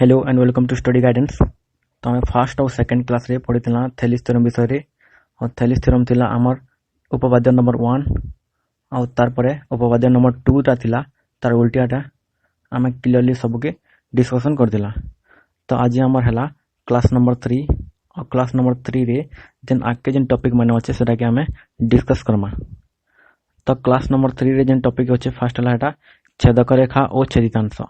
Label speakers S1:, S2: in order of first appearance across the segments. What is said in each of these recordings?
S1: Hello and welcome to study guidance. तो आम fast और सेकेंड क्लास रे पढ़ी थेलिस थ्योरम विषय और थेलिस थ्योरम थिला आमर उपपाद्य नंबर 1 और तार परे उपपाद्य नंबर 2 टा थिला तार उल्टियाटा आम क्लियरली सबके डिस्कशन करथिला। तो आज आमर हला क्लास नंबर 3 और क्लास नंबर 3 रे जेन आगे जेन टॉपिक माने अच्छे सेटा के आमे डिस्कस करमा। तो क्लास नंबर 3 रे जेन टॉपिक अच्छे फास्ट हला एटा छेदक रेखा और छेदितांश।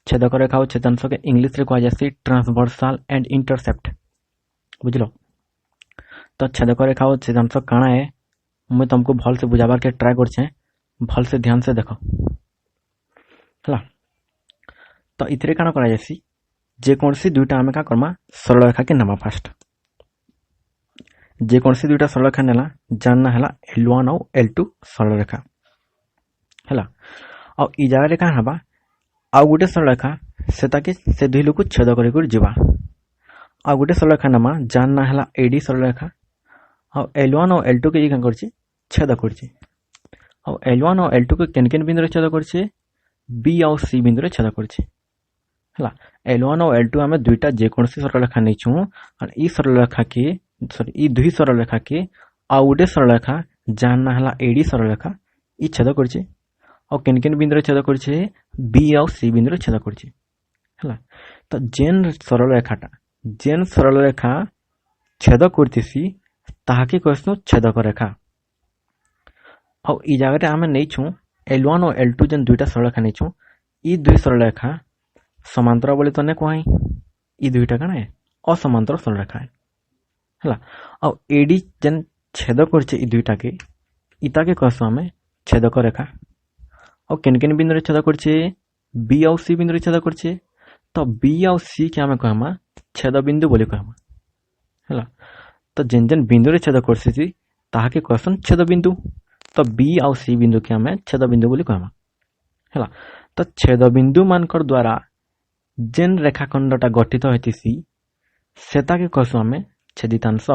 S1: छेदक रेखा और छेदांश के इंग्लिश रे कहुसी ट्रांसवर्साल एंड इंटरसेप्ट बुझलो। तो छेदक रेखा और छेदांश काଣା है मुझे तुमको भल से बुझाबार के ट्राई करछे, भल से ध्यान से देखो हला। तो इतरे काଣା करा जासी जे कोनसी दुईटा आमे का करमा सरल रेखा के नामा फास्ट जे कोनसी दुईटा सरल रेखा नेला जानना हला L1 और L2 सरल रेखा हला। और ई जगह रे का हबा आउ गोटे सरल रेखा सेताके से दुई लोक छेद कर जीवा। आउ गोटे सरल रेखा नामा जानना हला AD सरल रेखा और L1 और L2 के क्या करछि छेद करछि। और L1 और L2 के केन केन बिंदु रे छेद करछि B और C बिंदु रे छेद करछि हला। L1 और L2 आमे दुईटा जे कोनसी सरल रेखा नेछु और ई सरल रेखा के ई दुई सरल रेखा के आउ गोटे सरल रेखा जानना हला AD सरल रेखा ई छेद करछि और केन केन बिंदु रे छेद करछि B और C बिंदु रे छेद करछि हला। तो जेन सरल रेखा छेद करतिसी ताहाके कहसु छेदक रेखा। और ई जगह रे आमे नेछु L1 और L2 जेन दुईटा सरल रेखा नेछु ई दुई सरल रेखा समांतर बोले तने कोहाई ई दुईटा काना है असमांतर सरल रेखा है हला। और AD जेन छेद करछि ई दुईटा के इता के कहसु आमे छेदक रेखा। और केन केन बिंदु रे छेद करछि B और C बिंदु रे छेद करछि तो B और C के आमे कहमा छेद बिंदु बोली कहमा हला। तो जेन जेन बिंदु रे छेद करछि ताहाके कहसन छेद बिंदु। तो B और C बिंदु के आमे छेद बिंदु बोली कहमा हला। तो छेद बिंदु मानकर द्वारा जेन रेखाखंडटा गठित होइतिसी सेता के कहसु आमे छेदितांश।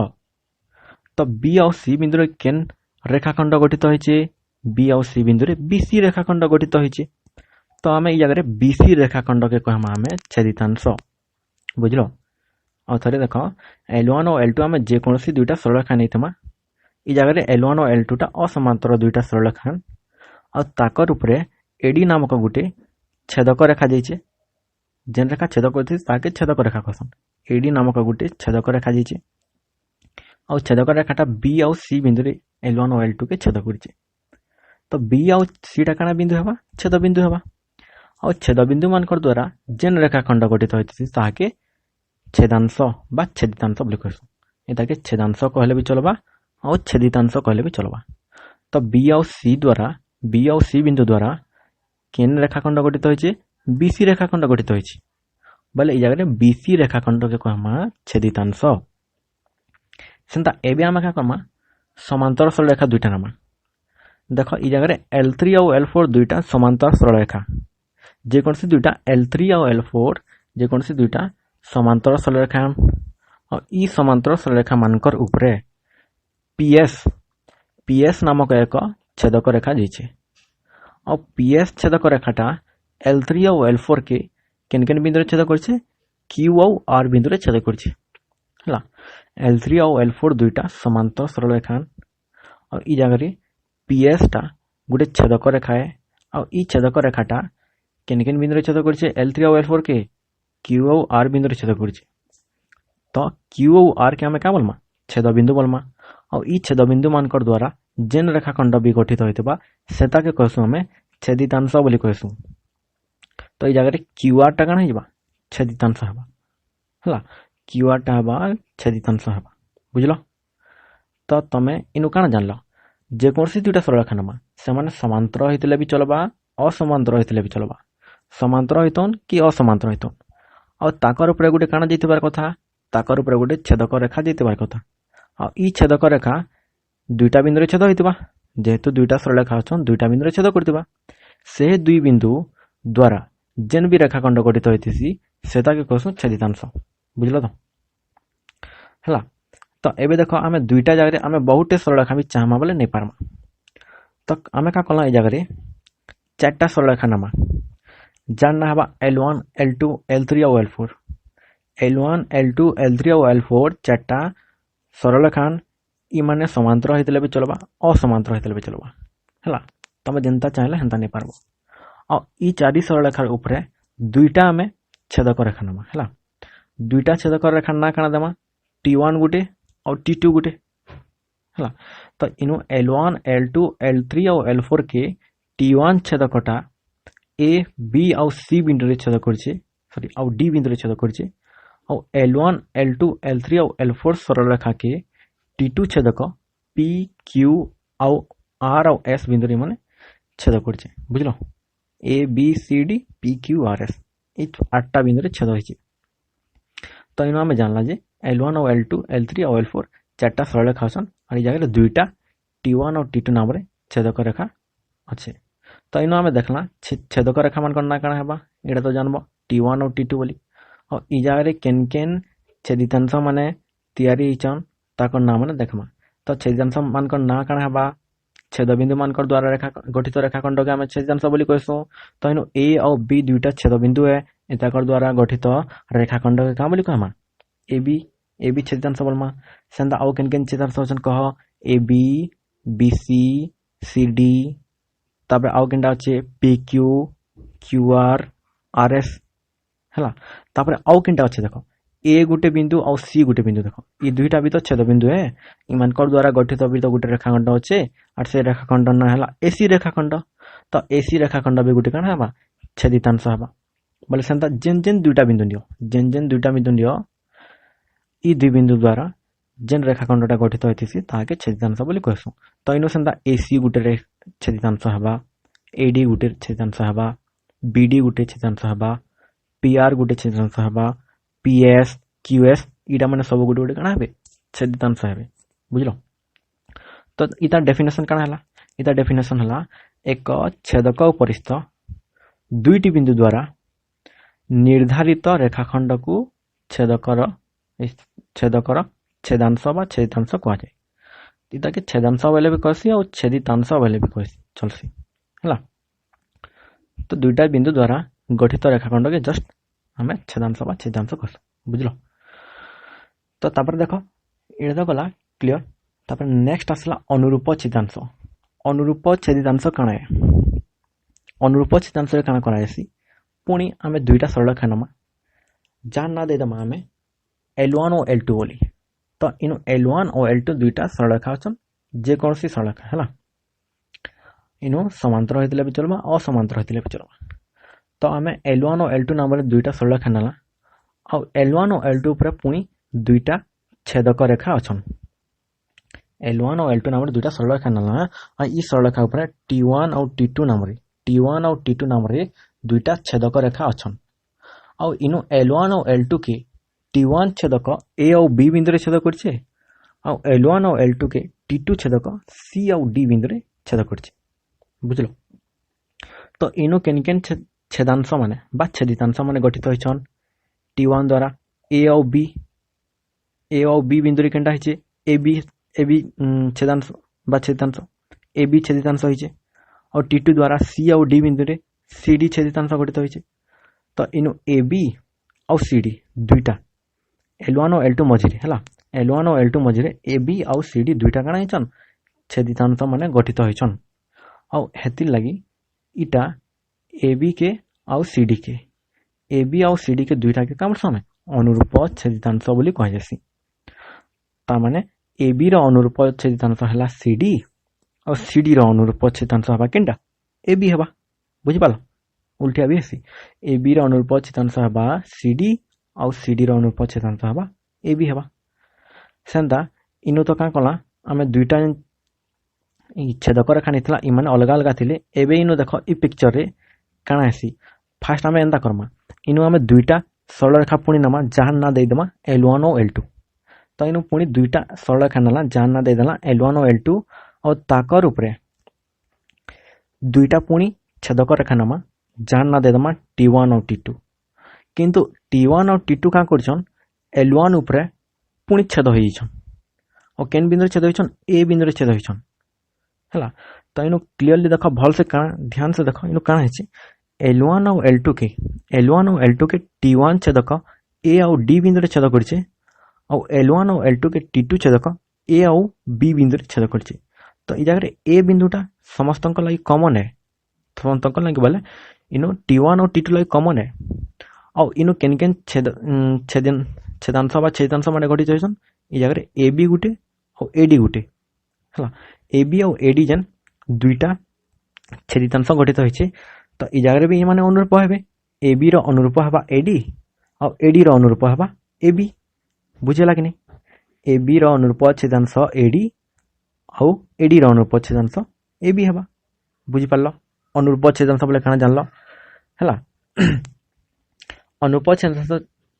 S1: तो B और C बिंदु रे केन रेखाखंड गठित होइछे B और C बिंदु रे BC रेखाखंड गठित होइछे। तो आमे ई जगह रे BC रेखाखंड के कहमा आमे छेदितांश बुझलो। और थरे देखो L1 और L2 आमे जे कोनसी दुईटा सरल रेखा नेथमा ई जगह रे L1 और L2 टा असमांतर दुईटा सरल रेखा और ताकर ऊपरे AD नामक गुटे छेदक रेखा जाइछे। जेन रेखा छेद करथिस ताके छेदक रेखा कहसन AD नामक गुटे छेदक रेखा जाइछे। और छेदक रेखाटा B और C बिंदु रे L1 और L2 के छेद करछे। तो B और C टा काना बिंदु हेबा छेद बिंदु हेबा। और छेद बिंदु मानकर द्वारा जेन रेखाखंड गठित होइतिस ताहाके छेदांश बा छेदितांश बोली कहसु। एताके छेदांश कहले भी चलबा और छेदितांश कहले भी चलबा। तो B और C बिंदु द्वारा केन रेखाखंड गठित होइछे BC रेखाखंड गठित होइछे बोले ई जगह रे BC रेखाखंड के कहमा छेदितांश। सेंता एबे आमे का कहमा समांतर सरल रेखा दुईटा नामा देखो ई जगह रे L3 और L4 दुईटा समांतर सरल रेखा जे कोनसी दुईटा L3 और L4 जे कोनसी दुईटा समांतर सरल रेखा और ई समांतर सरल रेखा मानकर ऊपरे PS नामक एक छेदक रेखा जाइछे। और PS छेदक रेखाटा L3 और L4 के केन केन बिंदु रे छेद करछे Q और R बिंदु रे छेद करछे हला। L3 और L4 दुईटा समांतर सरल रेखा और ई जगह रे PS टा गुटे छेदक रेखा है और ई छेदक रेखाटा केन केन बिंदु रे छेद करछे L3 और L4 के Q और R बिंदु रे छेद करछे। तो Q और R के हमें क्या बोलमा छेद बिंदु बोलमा। और ई छेद बिंदु मानकर द्वारा जेन रेखाखंड भी गठित होइतबा सेता के कहसु हमें छेदितांश बोली कहसु। तो ई जगह रे QR टा काना हिबा छेदितांश हेबा हला। QR टा हेबा छेदितांश हेबा बुझलो। तो तमे इनु काना जानलो जे कोनसी दुईटा सरल रेखा नामा से माने समांतर होइतले भी चलबा असमांतर होइतले भी चलबा। समांतर होइतोन कि असमांतर होइतोन और ताकर ऊपर गुटे काना जैतबार कथा ताकर ऊपर गुटे छेदक रेखा जैतबार कथा। और ई छेदक रेखा दुईटा बिंदु रे छेद होइतबा जेहेतु दुईटा सरल रेखा अछन दुईटा बिंदु रे छेद करतिबा से दुई बिंदु द्वारा जेन भी रेखाखंड गठित होइतिसी सेता के कहसु छेदितांश बुझलो तो हला। तो एबे देखो आमे दुईटा जगह रे आमे बहुते सरल रेखा भी चाहमा बोले नै पारमा। तो आमे का कला ए जगह रे चारटा सरल रेखा नामा जानना है L1 L2 L3 और L4 L1 L2 L3 और L4 चार्टा सरल रेखा इ माने समांतर होइतले भी चलबा असमांतर होइतले भी चलबा हला तमे जेंता चाहले हेंता नहीं पारबो और इ चारि सरल रेखा ऊपर दुईटा में छेदक रेखा नमा हला दुईटा छेदक रेखा ना काना देमा T1 गुटे और T2 गुटे हला तो इनु L1 L2 L3 और L4 के T1 छेदकटा A B और C बिंदु रे छेद करछे सॉरी और D बिंदु रे छेद करछे और L1 L2 L3 और L4 सरल रेखा के T2 छेदक P Q और R और S बिंदु रे माने छेद करछे बुझलो A B C D P Q R S इ 8टा बिंदु रे छेद होइछे तो इनो हमें जानला जे L1 और L2 L3 और L4 चारटा सरल रेखा अछन और इ जगह दुईटा T1 और T2 नाम रे छेदक रेखा अच्छे तो इनो हमें देखला छेदक रेखा मान ना काना हेबा एटा तो जानबो T1 और T2 बोली और इ जगह रे केन केन छेदितांश माने तैयारी हिचन ताकर नाम माने देखमा तो छेदितांश मान ना काना हेबा छेद बिंदु मान द्वारा रेखा गठित रेखाखंड के हमें छेदितांश बोली कहसु तो इनो A और B दुईटा छेद बिंदु है एताकर द्वारा गठित रेखाखंड के का बोली कहमा AB छेदितांश बोलमा सेंदा और केन केन छेदितांश होचन कह AB BC CD तापर आउ केनटा अच्छे PQ QR RS हला तापर आउ केनटा अच्छे देखो A गुटे बिंदु और C गुटे बिंदु देखो इ दुईटा भी तो छेद बिंदु है इमानकर द्वारा गठित भी तो गुटे रेखाखंड अच्छे और से रेखाखंड ना हला AC रेखाखंड तो AC रेखाखंड भी गुटे काना हबा छेदितांश हबा बोले सेंता जेन जेन दुईटा बिंदु दियो जेन जेन दुईटा बिंदु दियो इ दुई बिंदु द्वारा जेन रेखाखंडटा गठित होइतिसी ताके छेदितांश बोली कहसु तो इनो सेंता AC गुटे छेदितांश हबा AD गुटे छेदितांश हबा BD गुटे छेदितांश हबा PR गुटे छेदितांश हबा PS QS इटा माने सब गुटे गुटे काना हेबे छेदितांश हेबे बुझलो तो इता डेफिनेशन काना हला इता डेफिनेशन हला एक छेदक उपरिस्थ दुईटी बिंदु द्वारा निर्धारित रेखाखंड को छेदकर छेदांश बा छेदितांश कहा जाए इता के छेदांश बोले भी कहसी और छेदितांश बोले भी कहसी चलसी हला तो दुईटा बिंदु द्वारा गठित रेखाखंड के जस्ट हमें छेदांश बा छेदितांश कहसु बुझलो तो तापर देखो एटा तो गला क्लियर तापर नेक्स्ट आसला अनुरूप छेदांश अनुरूप छेदितांश काना है अनुरूप छेदांश रे काना करा जासी पुणी हमें दुईटा सरल रेखा नमा जान ना दे दमा हमें L1 और L2 बोली तो इनो L1 और L2 दुईटा सरल रेखा अछन जे कोनसी सरल रेखा हला इनो समांतर होइतले भी चलबा असमांतर होइतले भी चलबा तो हमें L1 और L2 नाम रे दुईटा सरल रेखा नला और L1 और L2 ऊपर पुणी दुईटा छेदक रेखा अछन L1 और L2 नाम रे दुईटा सरल रेखा नला और इ सरल रेखा ऊपर T1 और T2 नाम रे दुईटा छेदक रेखा अछन और इनो L1 और L2 के T1 छेदक A और B बिंदु रे छेद करछे और L1 और L2 के T2 छेदक C और D बिंदु रे छेद करछे बुझलो तो इनो केन केन छेदांश माने बा छेदितांश माने गठित होइछन T1 द्वारा A और B बिंदु रे केनटा हिचे AB छेदांश बा छेदितांश AB छेदितांश होइछे और T2 द्वारा C और D बिंदु रे CD छेदितांश गठित होइछे तो इनो AB और CD दुईटा L1 और L2 मझिरे हला L1 और L2 मझिरे AB और CD दुईटा काना हिचन छेदितांश माने गठित होइछन और हेतिर लगी इटा AB के और CD के AB और CD के दुईटा के काम समय अनुरूप छेदितांश बोली कह जासी ता माने AB रो अनुरूप छेदितांश हला CD और CD रो अनुरूप छेदितांश हबा केनटा AB हबा बुझि पालो उल्टिया भी आसी AB रो अनुरूप छेदितांश हबा CD और CD रो अनुरूप छेदितांश हबा AB हबा सेंदा इनो तो का कला हमें दुईटा छेदक रेखा नहीं थला इमाने अलग अलग थिले एबे इनो देखो इ पिक्चर रे काना आसी फास्ट हमें एंदा करमा इनो हमें दुईटा सरल रेखा पुणी नमा जहां ना दे दमा L1 और L2 तो इनो पुणी दुईटा सरल रेखा नला जहां ना दे दला L1 और L2 और ताकर ऊपरे दुईटा पुणी छेदक रेखा नमा जहां ना दे दमा T1 और T2 किंतु T1 और T2 का करछन L1 ऊपरे पुणी छेद होई छन और केन बिंदु छेद होई छन A बिंदु छेद होई छन हला तो इनो क्लियरली देखो भल से ध्यान से देखो इनो काना है L1 ଆଉ L2 के L1 ଆଉ L2 के T1 छेदक A ଆଉ D बिंदु छेद करछे ଆଉ L1 ଆଉ L2 के T2 छेदक A ଆଉ B बिंदु छेद करछे। तो ई जगह A बिंदुटा समस्तक लागि कॉमन है, समस्तक लागि बोले इनो T1 और T2 लागि कॉमन है। और इनो केन केन छेदांश बा छेदांश माने घटित होइछन ई जगह AB गुटे और AD गुटे हला। AB और AD जन दुईटा छेदितांश घटित होइछे। तो ई जगह भी माने अनुरूप हेबे, AB रो अनुरूप हबा AD और AD रो अनुरूप हबा AB। बुझेला कि नहीं? AB रो अनुरूप छेदांश AD और AD रो अनुरूप छेदांश AB हबा। बुझि पारलो? अनुरूप छेदांश बोले काना जानलो हला। अनुरूप छेदांश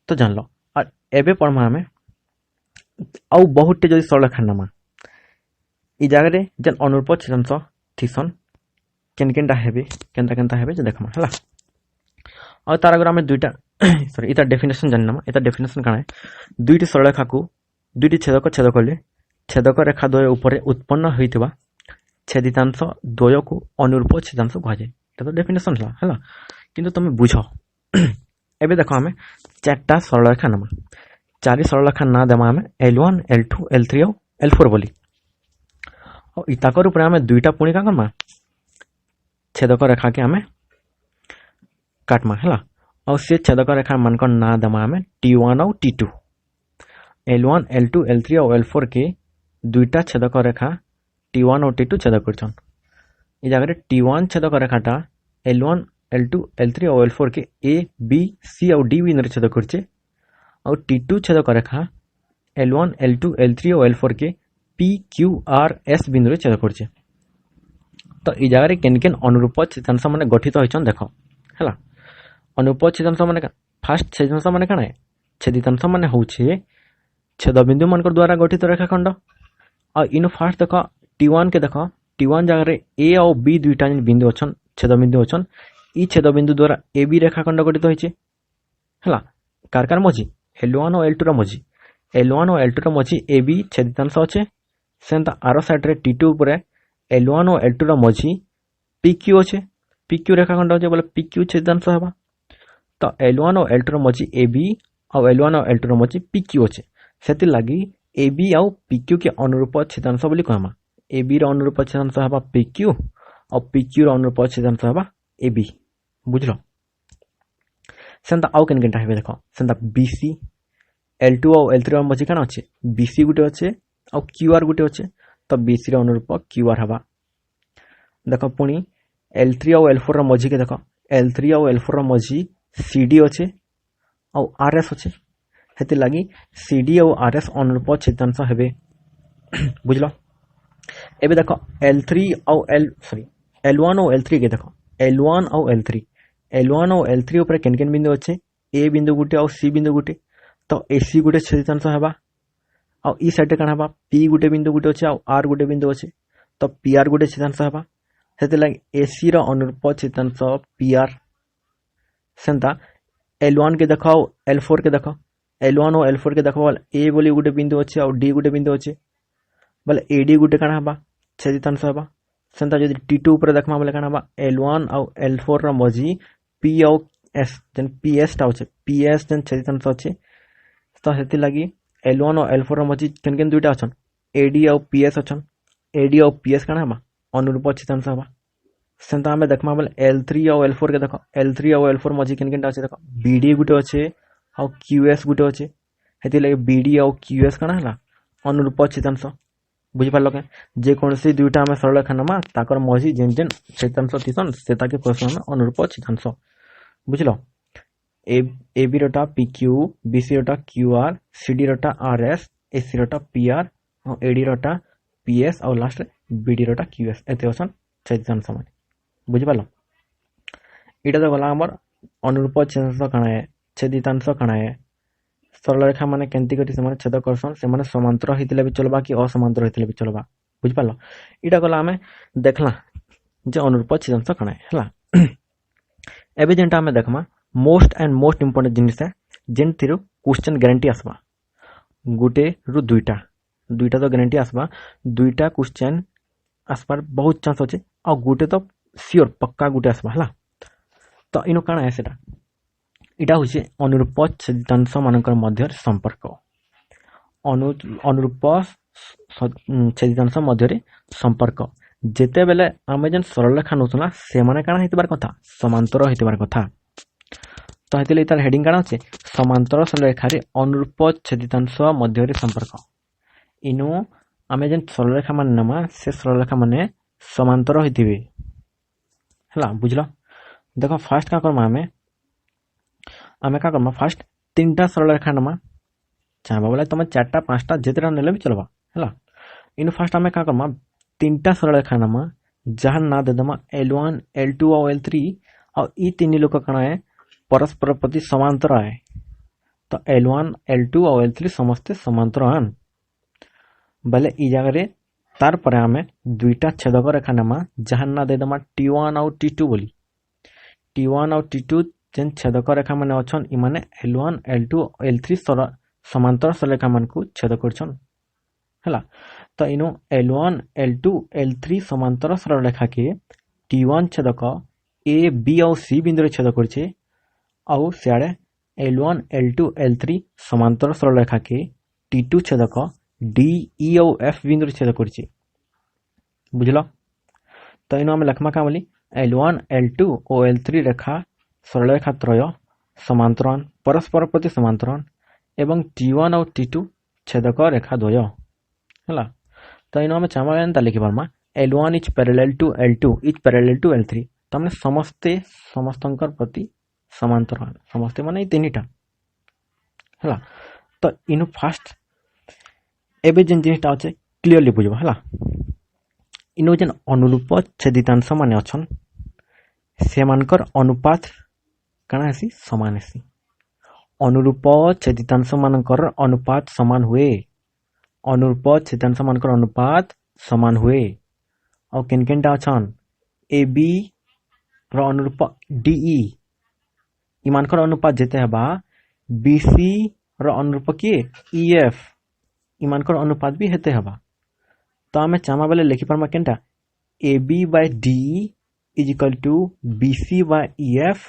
S1: तो जानलो। और एबे पढ़मा हमें आउ बहुते जदि सरलरेखा नमा ई जगह रे जन अनुरूप छेदांश थिसन केन केनटा हेबे केनता केनता हेबे जे देखमा हला। और तार अगर हमें दुईटा सॉरी इता डेफिनेशन जाननमा। इता डेफिनेशन काना है दुईटी सरलरेखा को दुईटी छेदक छेद करले छेदक रेखा द्वय ऊपर उत्पन्न होइतिबा छेदितांश द्वय को अनुरूप छेदांश कहा जाए। एटा तो डेफिनेशन हला। किंतु तुम बुझो एबे देखो हमें चारटा सरलरेखा नमा। चारि सरलरेखा ना देमा हमें L1 L2 L3 और L4 बोली। और इताकर ऊपर हमें दुईटा पुणी का करमा छेदक रेखा के हमें काटमा हला। और से छेदक रेखा मानक ना देमा हमें T1 और T2। L1 L2 L3 और L4 के दुईटा छेदक रेखा T1 और T2 छेद करछन। ई जगह T1 छेदक रेखाटा L1 L2 L3 और L4 के A B C और D बिंदु छेद करछे। और T2 छेदक रेखा L1 L2 L3 और L4 के P Q R S बिंदु छेद करछे। तो ई जगह केन केन अनुरूप छेदांश माने गठित होइछन देखो हला। अनुरूप छेदांश माने फास्ट छेदांश माने काना है छेदितांश माने होउछे छेद बिंदु मानकर द्वारा गठित रेखाखंड। और इनो फास्ट देखो T1 के देखो T1 जगह रे A और B दुईटा बिंदु अछन छेद बिंदु अछन। ई छेद बिंदु द्वारा AB रेखाखंड गठित होइछे हला। कार कार मझी L1 और L2 रो मझी L1 और L2 रो मझी AB छेदितांश अछे। सेंता आरो साइड रे T2 ऊपर L1 और L2 रो मझी PQ अछे। PQ रेखाखंड अछे बोले PQ छेदितांश हेबा। तो L1 और L2 रो मझी AB और L1 और L2 रो मझी PQ अछे। सेति लागि AB और PQ के अनुरूप छेदांश बोली कहमा। AB रो अनुरूप छेदांश हेबा PQ और PQ रो अनुरूप छेदांश हेबा AB। बुझलो? सेंता आउ केन केनटा हेबे देखो सेंता BC L2 और L3 रो मझी काना अछे BC गुटे अछे और QR गुटे अछे। तो BC रो अनुरूप QR हेबा। देखो पुणी L3 और L4 रो मझी के देखो L3 और L4 रो मझी CD अछे और RS अछे। हेति लागि CD और RS अनुरूप छेदांश हेबे। बुझलो? एबे देखो L1 और L3 के देखो L1 और L3 ऊपर केन केन बिंदु अच्छे A बिंदु गुटे और C बिंदु गुटे। तो AC गुटे छेदितांश हेबा। और ई साइड काना हेबा P गुटे बिंदु गुटे अच्छे और R गुटे बिंदु अच्छे। तो PR गुटे छेदांश हेबा। हेति लागि AC रो अनुरूप छेदांश PR। सेंता L1 के देखो L4 के देखो L1 और L4 के देखो A बोली गुटे बिंदु अच्छे और D गुटे बिंदु अच्छे बोले AD गुटे काना हेबा छेदितांश हेबा। सेंता जदि T2 ऊपर देखमा बोले काना हेबा L1 और L4 रो मझी P और S जन PS टा अच्छे PS जन छेदितांश अच्छे। तो हेति लागि L1 और L4 रो मझी केन केन दुईटा अछन AD और PS अछन। AD और PS काना हेबा अनुरूप छेदांश हेबा। सेंता हमें देखमा बोले L3 और L4 के देखो L3 और L4 मझी केन केनटा अच्छे देखो BD गुटे अच्छे और QS गुटे अच्छे। हेति लागि BD और QS काना हला अनुरूप छेदांश। बुझि पारलो के जे कोनसी दुईटा हमें सरलरेखा नमा ताकर मझी जेन जेन छेदांश थिसन सेता के प्रश्न में अनुरूप छेदांश। बुझलो? AB रोटा PQ BC रोटा QR CD रोटा RS AC रोटा PR और AD रोटा PS और लास्ट BD रोटा QS एते असन छेदांश माने। बुझि पारलो? इटा तो गला हमर अनुरूप छेदांश काना है छेदितांश काना है। सरलरेखा माने केंती करी से छेद करसन से माने समांतर हितले भी चलबा कि असमांतर हितले भी चलबा। बुझ पारलो? इटा गला हमें देखला जे अनुरूप छेदांश काना है हला। एबे जेंटा हमें देखमा मोस्ट एंड मोस्ट इंपोर्टेंट जिनिस है जेन थिरु क्वेश्चन गारंटी आसबा गुटे रु दुईटा तो गारंटी आसबा दुईटा क्वेश्चन आसबार बहुत चांस अच्छे और गुटे तो सियोर पक्का गुटे आसबा हला। तो इनो काना है सेटा इटा होचे अनुरूप छेदितांश मानकर मध्य संपर्क अनुरूप छेदितांश मध्य संपर्क जेते बेले आमे जेन सरल रेखा नोचना से माने काना हेतिबार कथा समांतर हेतिबार कथा तो हेतिले तार हेडिंग काना होचे समांतर सरल रेखा रे अनुरूप छेदितांश मध्य संपर्क इनो आमे जेन सरल रेखा मान नमा से सरल रेखा माने समांतर होइतिबे हला बुझलो देखो फास्ट का करमा आमे का करमा फास्ट तीनटा सरल रेखा नमा चाहबा बोले तुम चारटा पांचटा जेतेटा नेले भी चलबा हला इनो फास्ट आमे का करमा तीनटा सरल रेखा नमा जहां ना दे दमा L1 L2 और L3 और ई तीन लोक कणा है परस्पर प्रति समांतर है तो L1 L2 और L3 समस्ते समांतर आन बले ई जगह रे तार पर आमे दुईटा छेदक रेखा नमा जहां ना दे दमा T1 और T2 बोली T1 और T2 जेन छेदक रेखा माने अछन इ माने L1 L2 L3 समांतर सरल रेखा मान को छेद करछन हला तो इनो L1 L2 L3 समांतर सरल रेखा के T1 छेदक A B और C बिंदु रे छेद करछे और सियाडे L1 L2 L3 समांतर सरल रेखा के T2 छेदक D E और F बिंदु रे छेद करछे बुझलो तो इनो हम लखमा का बोली L1 L2 और L3 रेखा सरल रेखा त्रय समांतरान परस्पर प्रति समांतरान एवं T1 और T2 छेदक रेखा द्वय हला तो इनो हम चामा एंता लिखि परमा L1 is parallel to L2 is parallel to L3 तो हमने समस्तंकर प्रति समांतरान समस्ते माने तीनटा हला तो इनो फास्ट एबे जेन जिनिसटा अछि क्लियरली बुझबा हला इनो जेन अनुरूप छेदितांश माने अछन सेमानकर अनुपात काना हेसी समान हेसी अनुरूप छेदितांश मानकर अनुपात समान हुए अनुरूप छेदितांश मानकर अनुपात समान हुए और केन केनटा अछन AB रो अनुरूप DE इमानकर अनुपात जेते हबा BC रो अनुरूप के EF इमानकर अनुपात भी हेते हबा तो हमें चामा बेले लिखि परमा केनटा AB by DE is equal to BC by EF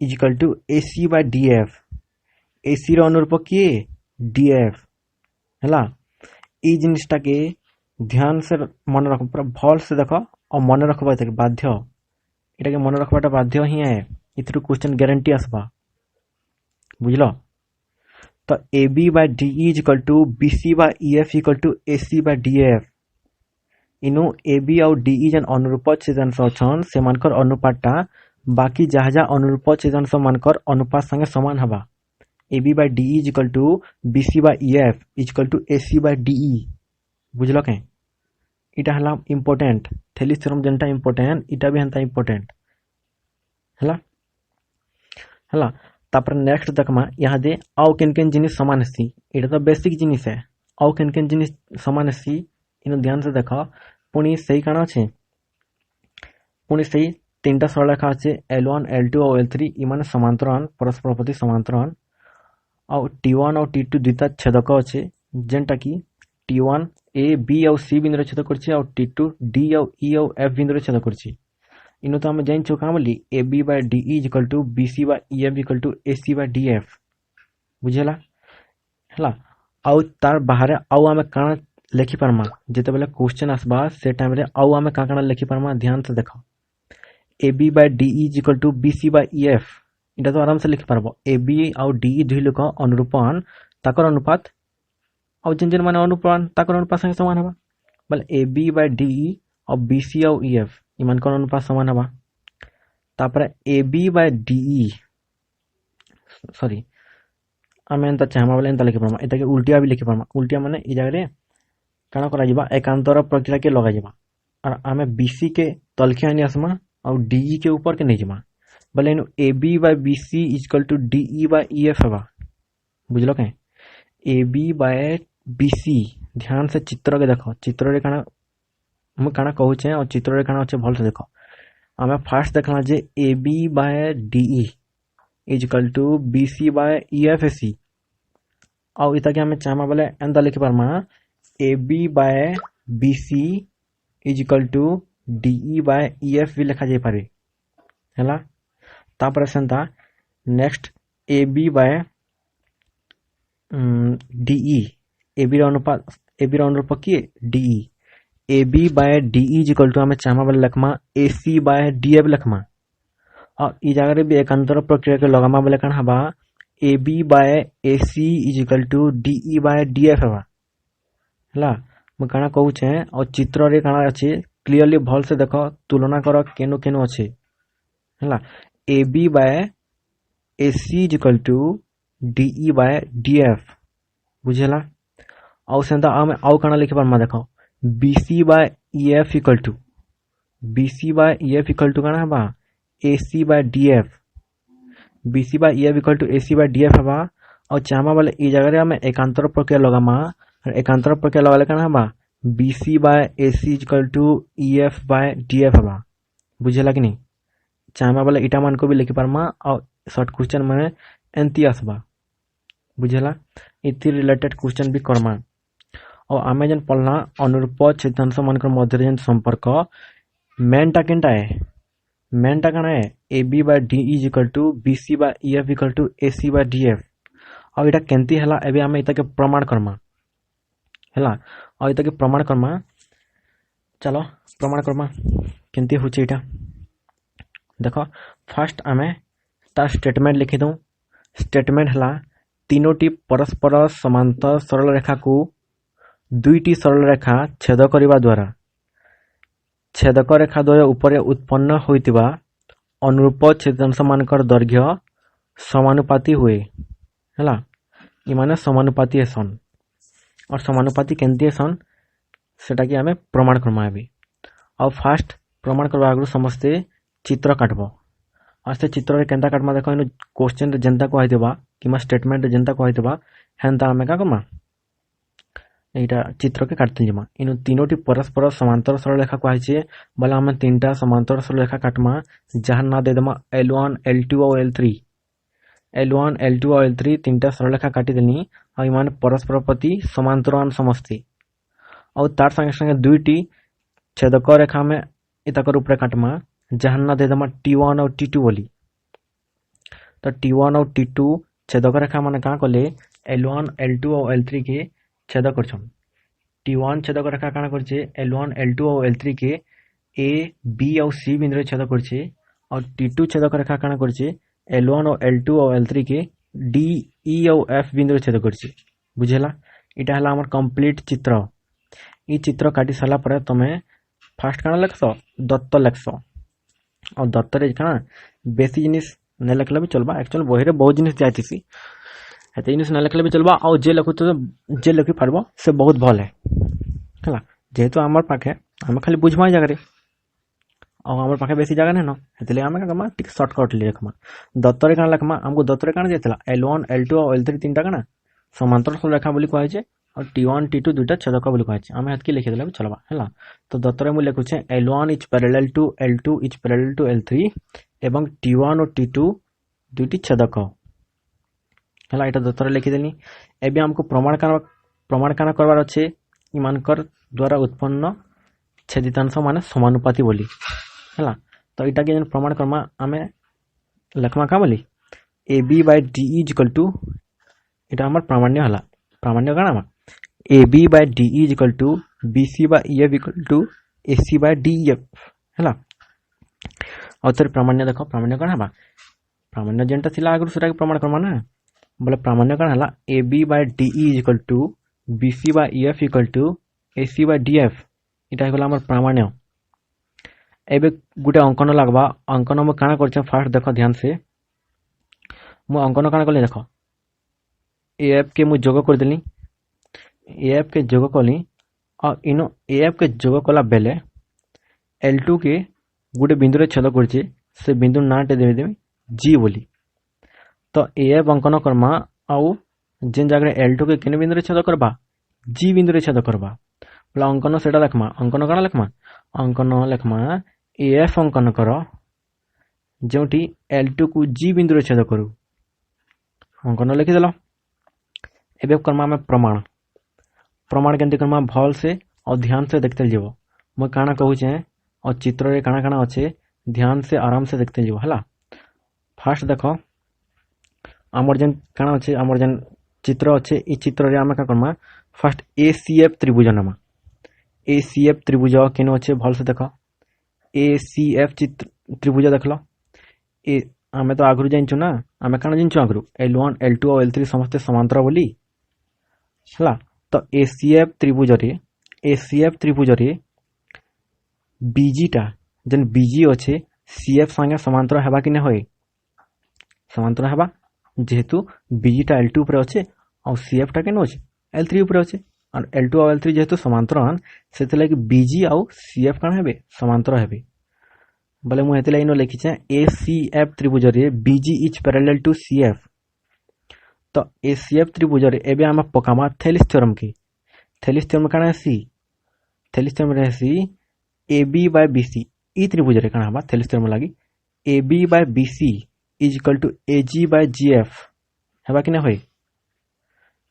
S1: is equal to AC by DF AC रो अनुरूप के DF हला ई जिनिसटा के ध्यान से मन रख पूरा भल से देखो और मन रखबा तक बाध्य एटा के मन रखबाटा बाध्य ही है इथरु क्वेश्चन गारंटी आसबा बुझलो तो AB by DE is equal to BC by EF equal to AC by DF Eno AB और DE जन अनुरूप छेदांश अछन से मानकर अनुपातटा बाकी जहा जहा अनुरूप छेदांश मानकर अनुपात संगे समान हबा AB by DE is equal to BC by EF is equal to AC by DE बुझलो के इटा हला इंपोर्टेंट थेलिस थ्योरम जनटा इंपोर्टेंट इटा भी हंता इंपोर्टेंट हला हला तापर नेक्स्ट देखमा यहाँ दे आउ केन केन जिनिस समान हेसी इटा तो बेसिक जिनिस है आउ केन केन जिनिस समान हेसी इनो ध्यान से देखो पुनी सही काना छे पुनी सही तीनटा सरल रेखा আছে L1 L2 और L3 इमान समांतरान परस्पर प्रति समांतरान और T1 और T2 दुईटा छेदक আছে जेनटा की T1 A B और C बिंदु रे छेद करछि और T2 D और E और F बिंदु रे छेद करछि इनो तो हम जाइन छु का बोली AB by DE is equal to BC by EF equal to AC by DF बुझेला हला आउ तार बाहर आउ हमें काना लिखि परमा जेते बेले क्वेश्चन आसबा से टाइम रे आउ हमें का काना लिखि परमा ध्यान से देखो AB by DE is equal to BC by EF इटा तो आराम से लिखि परबो AB और DE दुई लोक अनुरूपान ताकर अनुपात और जिन जिन माने अनुपान ताकर अनुपात संगे समान हबा बले AB by DE और BC और EF इमान कर अनुपात समान हबा तापर AB by DE सॉरी आमे एंता चाहमा बले एंता लिखि परमा एता के उल्टिया भी लिखि परमा उल्टिया माने ई जगह रे काना करा जिबा एकांतर प्रक्रिया के लगा जिबा और आमे BC के तलखे आनी आसमा और DE के ऊपर के नहीं जिमा बले इनो AB by BC is equal to DE by EF हबा बुझलो के AB by BC ध्यान से चित्र के देखो चित्र रे काना हम काना कहू छे और चित्र रे काना अछि भल से देखो हमें फास्ट देखला जे AB by DE is equal to BC by EFC और इता के हमें चाहमा बोले एंदा लिखि परमा AB by BC is equal to DE by EF भी लिखा जाय पारे हला तापर सेंता next A B by DE A B अनुरूप किए DE A B by DE equal to आम चाहमा बोले लखमा ए सी बाय डीएफ लखमा और इ जगह भी एकांतर प्रक्रिया के लगामा बोले कण हबा A B by A C equal to DE by DF हबा हला मैं काना कहूचे और चित्र रे काना अछि क्लियरली भल से देखो तुलना करो केनो केनो अछि हला A B by A C equal to DE by DF बुझेला आउ सेंता आमे आउ काना लिखे पारमा देखो BC by EF equal to काना हबा AC by DF BC by EF equal to AC by DF हबा और चाहमा बोले इ जगह रे आमे एकांतर प्रक्रिया लगामा एकांतर प्रक्रिया लगाले काना हबा BC by AC equal to EF by DF हबा बुझेला कि नहीं चाहमा बोले इटा मान को भी लिखि पारमा और शॉर्ट क्वेश्चन में एंती आसबा बुझेला इति रिलेटेड क्वेश्चन भी करमा और आमे जन पढ़ला अनुरूप छेदांश मानकर मध्य जन संपर्क मेनटा केनटा है मेनटा काना है A B by D is equal to B C by E F equal to A C by D F और इटा केंती हला एबे आमे इता के प्रमाण करमा हला और इता के प्रमाण करमा चलो प्रमाण करमा केंती होचे इटा देखो फर्स्ट आमे ता स्टेटमेंट लिखि दऊ स्टेटमेंट हला तीनोटी परस्पर समांतर सरल रेखा को दुईटी सरल रेखा छेद करिबा द्वारा छेदक रेखा द्वय उपरे उत्पन्न होइतिबा अनुरूप छेदांश मानकर दैर्घ्य समानुपाती हुए हला इ माने समानुपाती हेसन और समानुपाती केंती हेसन सेटा कि आमे प्रमाण करमा अभी और फास्ट प्रमाण करबा आगु समस्ते चित्र काटबो और से चित्र रे केंता काटमा देखो इन क्वेश्चन रे जनता को आइतबा किमा स्टेटमेंट रे जनता को आइतबा हेंता आमे का करमा एटा चित्र के काटते जमा इन तीनोटी परस्पर समांतर सरल रेखा को आइछे बला हम तीनटा समांतर सरल रेखा काटमा जहां ना दे दमा L1 L2 और L3 L1 L2 और L3 तीनटा सरल रेखा काटी देनी और इमान परस्पर प्रति समांतरान समस्ती और तार संगे संगे दुईटी छेदक रेखा में इताकर ऊपर काटमा जहां ना दे दमा T1 और T2 बोली तो T1 और T2 छेदक रेखा माने का कले L1 L2 और L3 के छेद करछन T1 छेदक रेखा काना करछे L1 L2 और L3 के A B और C बिंदु रे छेद करछे और T2 छेदक रेखा काना करछे L1 और L2 और L3 के D E और F बिंदु रे छेद करछे बुझेला इटा हला हमर कंप्लीट चित्र ई चित्र काटी साला परे तमे फास्ट काना लिखसो दत्त लिखसो और दत्त रे काना बेसी जिनिस ने लिखले भी चलबा एक्चुअली बहिरे बहुत जिनिस जायतिसी हेते जिनिस न लिखले भी चलबा और जे लिखु तो जे लिखि पारबो से बहुत भल है हला जेहेतु हमर पाखे हम खाली बुझमा जगह और हमर पाखे बेसी जगह नै न हेतले हम का कमा टिक शॉर्टकट लिखमा दत्त रे काना लिखमा हमको दत्त रे काना देतला L1 L2 और L3 तीनटा काना समांतर सरल रेखा बोली कहै छै और T1 T2 दुटा छेदक बोली कहै छै हम हेत के लिखि देले चलबा हला तो दत्त रे मु लिखु छै L1 is parallel to L2 is parallel to L3 एवं T1 और T2 दुटी छेदक हला एटा दत्त रे लिखि देनी एबे हमको प्रमाण काना करबार अछि इमानकर द्वारा उत्पन्न छेदितांश माने समानुपाती बोली हला तो इटा के प्रमाण करमा आमे लखमा का बोली AB by DE equal to इटा हमर प्रामाण्य हला प्रामाण्य काना AB by DE equal to BC by EF equal to AC by DEF हला और तर प्रामाण्य देखो प्रामाण्य काना बा प्रामाण्य जेंटा थिला आगु सेटा के प्रमाण करमा ना बोले प्रामाण्य काना हला AB by DE equal to BC by EF equal to AC by DF इटा होला हमर प्रामाण्य एबे गुटे अंकन लागबा अंकन हम काना करछ फास्ट देखो ध्यान से मु अंकन काना करले देखो AF के मु जोग कर देली AF के जोग करली और इनो AF के जोग कला बेले L2 के गुटे बिंदु रे छेद करछि से बिंदु नाटे देबे G बोली तो AF अंकन करमा आउ जेन जगह L2 के केने बिंदु रे छेद करबा G बिंदु रे छेद करबा बोला अंकन सेटा लिखमा अंकन काना लिखमा अंकन लिखमा AF अंकन करो जोटी L2 को G बिंदु रे छेद करू अंकन लिखि देलो एबे करमा में प्रमाण प्रमाण केंति करमा भल से और ध्यान से देखते जेबो म काना कहू छे और चित्र रे काना काना अच्छे ध्यान से आराम से देखते जेबो हला फास्ट देख आमर जेन काଣା अच्छे आमर जेन चित्र अच्छे ई चित्र रे आमे का करमा फास्ट ACF त्रिभुज नामा ACF त्रिभुज केनो अच्छे भल से देख ACF चित्र त्रिभुज देखल ए आमे तो आगरु जानछु ना आमे काଣା जानछु आगरु L1 L2 और L3 समस्त समांतर बोली हला तो ACF त्रिभुज रे BG टा जेन BG अच्छे CF संगे समांतर हेबा कि नै होय समांतर हेबा जेहेतु BG टा L2 ऊपर अच्छे और CF टा केनो अच्छे L3 ऊपर अच्छे और L2 और L3 जेहेतु समांतर हन सेते लागि BG और CF काଣା हेबे समांतर हेबे बोले मु हेते लागि नो लिखि छै ACF त्रिभुज रे BG is parallel to CF तो ACF त्रिभुज रे एबे हम पकामा थेलिस थ्योरम की थेलिस थ्योरम काଣା सी थेलिस थ्योरम रे सी AB by BC ई त्रिभुज रे काଣା हबा थेलिस थ्योरम लागि AB by BC is equal to AG by GF हेबा कि नै होय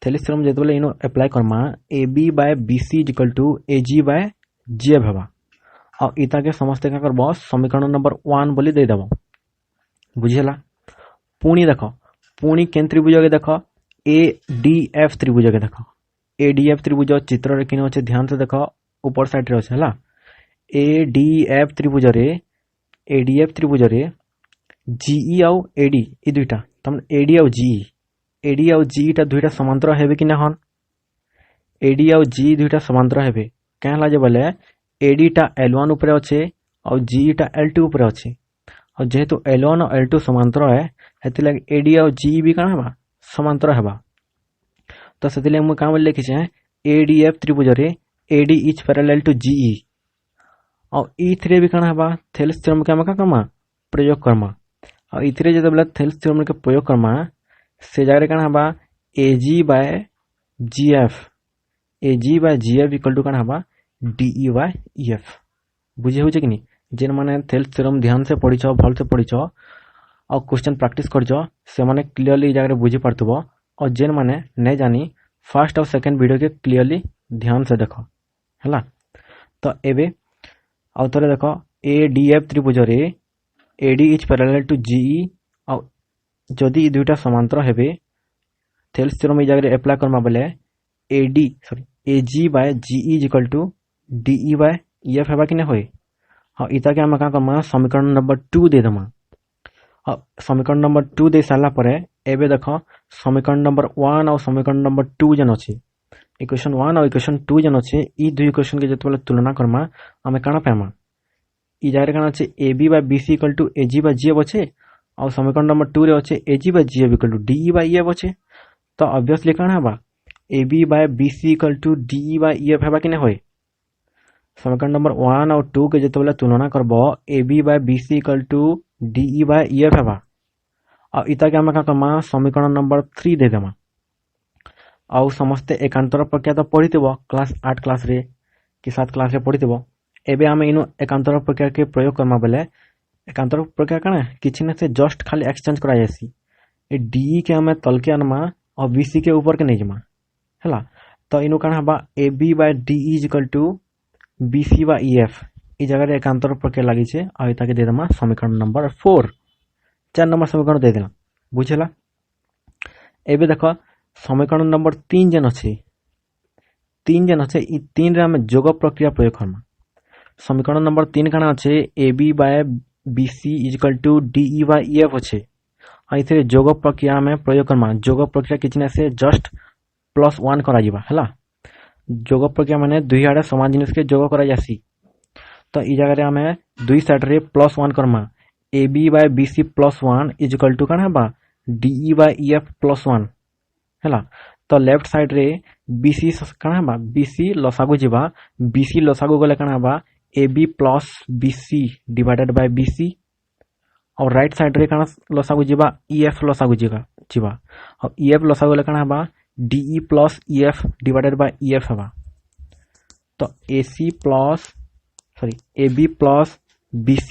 S1: थेलिस थ्योरम जेतबेले इनो अप्लाई करमा AB by BC is equal to AG by GF हेबा और इता के समस्त का करबो समीकरण नंबर 1 बोली दे देबो बुझियला पुणी देखो पुणी केन त्रिभुज के देखो ADF त्रिभुज के देखो ADF त्रिभुज चित्र रे किनो छै ध्यान से देखो ऊपर साइड रे छै हला ADF त्रिभुज रे GE और AD ई दुईटा तम AD और GE टा दुईटा समांतर हेबे कि नै हन AD और GE दुईटा समांतर हेबे कहला जे बोले AD टा L1 ऊपर अच्छे और GE टा L2 ऊपर अच्छे और जेहेतु L1 और L2 समांतर है हेति लागि AD और GE भी काଣା हेबा समांतर हेबा तो सेति लागि मु काम लिखि छै ADF त्रिभुज रे AD is parallel to GE और ई3 भी काଣା हेबा थेलिस थ्योरम के हम का करमा प्रयोग करमा और ई3 जेतबेला थेलिस थ्योरम के प्रयोग करमा से जगह रे काଣା हेबा AG by GF equal to काଣା हेबा DE by EF बुझे हो कि नहीं जेन माने थेलिस थ्योरम ध्यान से पढ़ी भल से पढ़ी और क्वेश्चन प्रैक्टिस कर से माने क्लियरली ई जगह बुझी पारथबो और जेन माने नै जानी फर्स्ट और सेकंड वीडियो के क्लियरली ध्यान से देखो हला तो एबे आउ थोड़े देखो ADF त्रिभुज रे AD is parallel to GE और जदि ई दुईटा समांतर हेबे थेलिस थ्योरम ई जगह अप्लाई करमा बेले AG by GE is equal to DE by EF हेबा कि नै होय हाँ इता के हम का करमा समीकरण नंबर 2 दे दमा और समीकरण नंबर 2 दे साला परे एबे देखो समीकरण नंबर 1 और समीकरण नंबर 2 जन अछि इक्वेशन 1 और इक्वेशन 2 जन अछि ई दुई इक्वेशन के जतबेले तुलना करमा हमें काना पामा ई जारे काना अछि AB by BC equal to AG by GF अछि और समीकरण नंबर 2 रे अछि AG by GF equal to DE by EF अछि तो ऑब्वियसली काना हेबा AB by BC equal to DE by EF हेबा कि नै होय समीकरण नंबर 1 और 2 के जतबेले तुलना करबो AB by BC equal to DE by EF हेबा और इता के हम का करमा समीकरण नंबर 3 दे देमा और समस्त एकांतर प्रक्रिया तो पढ़ितबो क्लास 8 क्लास रे कि 7 क्लास रे पढ़ितबो एबे हम इनो एकांतर प्रक्रिया के प्रयोग करमा बेले एकांतर प्रक्रिया काना किछि न से जस्ट खाली एक्सचेंज करा जायसी ए DE के हम तल के अनमा और BC के ऊपर के नै जमा हला तो इनो काना हबा AB by DE is equal to BC by EF ई जगह रे एकांतर प्रक्रिया लागि छै आ इता के दे देमा समीकरण नंबर 4 4 नंबर समीकरण दे देला बुझला एबे देखो समीकरण नंबर 3 जन अछि ई 3 रे हम जोग प्रक्रिया प्रयोग करमा समीकरण नंबर 3 काना अछि AB by BC is equal to DE by EF अछि आ इथे जोग प्रक्रिया में प्रयोग करमा जोग प्रक्रिया किछि न से जस्ट +1 करा जिबा हला जोग प्रक्रिया माने दुई आड़े समान जिनिस के जोग करा जासी तो ई जगह रे हमें दुई साइड रे +1 करमा AB by BC +1 is equal to काना बा DE by EF +1 हला तो लेफ्ट साइड रे BC काना बा BC लसागु जिबा BC लसागु गले काना बा AB plus BC divided by BC और राइट साइड रे काना लसागु जिबा EF लसागु जिबा और EF लसागु गले काना बा DE plus EF divided by EF हवा तो AB plus BC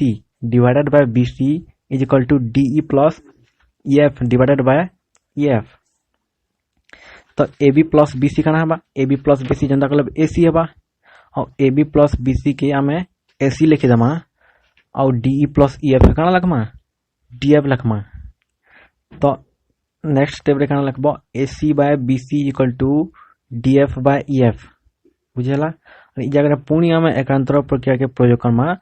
S1: divided by BC is equal to DE plus EF divided by EF तो AB plus BC काना हवा AB plus BC जनता मतलब AC हवा और AB plus BC के हमें AC लिखि दमा और DE plus EF काना लगमा DF लखमा तो नेक्स्ट स्टेप रे काना लिखबो AC by BC equal to DF by EF बुझेला। ई जगह पुणी आम एकांतर प्रक्रिया के प्रयोग करमा।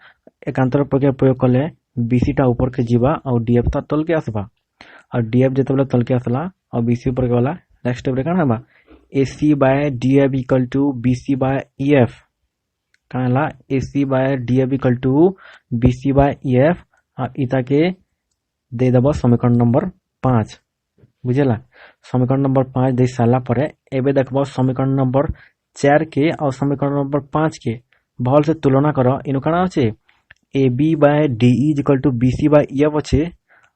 S1: एकांतर प्रक्रिया प्रयोग कले BC टा ऊपर के जीवा और DF ता तल के आसबा और DF जेतबेले तल के आसला और BC ऊपर के वाला नेक्स्ट स्टेप रे काना बा AC by DF equal to BC bye EF काना AC by DF equal to BC bye EF और इता के दे देबो समीकरण नंबर 5 बुझेला। समीकरण नंबर 5 दे साला परे एबे देखबो समीकरण नंबर 4 के और समीकरण नंबर 5 के भल से तुलना करो। इनु काना अछि AB by DE equal to BC bye EF अछि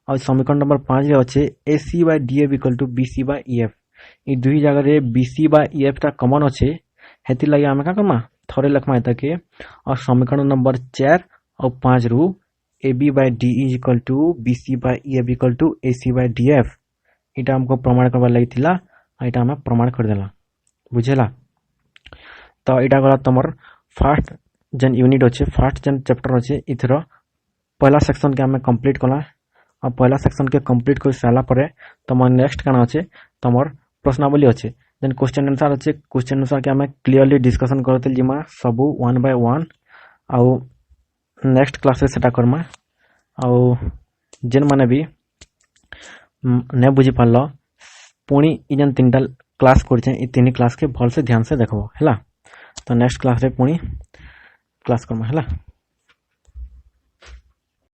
S1: और समीकरण नंबर 5 रे अछि AC by DF equal to BC bye EF। ई दुई जगह रे BC बाय EF टा कॉमन अछि हेति लागि आमे का करमा थोड़े लखमा एता के और समीकरण नंबर 4 और 5 रु AB by DE equal to BC bye EF equal to AC by DF इटा हमको प्रमाण करबा लागि थिला इटा हम प्रमाण कर देला बुझेला। तो इटा गला तमर फर्स्ट जन यूनिट अछि फर्स्ट जन चैप्टर अछि इथरो पहला सेक्शन के हम कंप्लीट कला और पहला सेक्शन के कंप्लीट कर साला परे तमर नेक्स्ट काना अछि तमर प्रश्नावली अछि देन क्वेश्चन आंसर अछि क्वेश्चन आंसर के हम क्लियरली डिस्कशन करते जिमा सबु 1 बाय 1 और नेक्स्ट क्लास रे सेटा करमा और जेन माने भी ने बुझी पारलो पुणी इ जन तीनटा क्लास करछे इ तीन क्लास के भल से ध्यान से देखबो हैला। तो नेक्स्ट क्लास रे पुणी क्लास करमा हैला।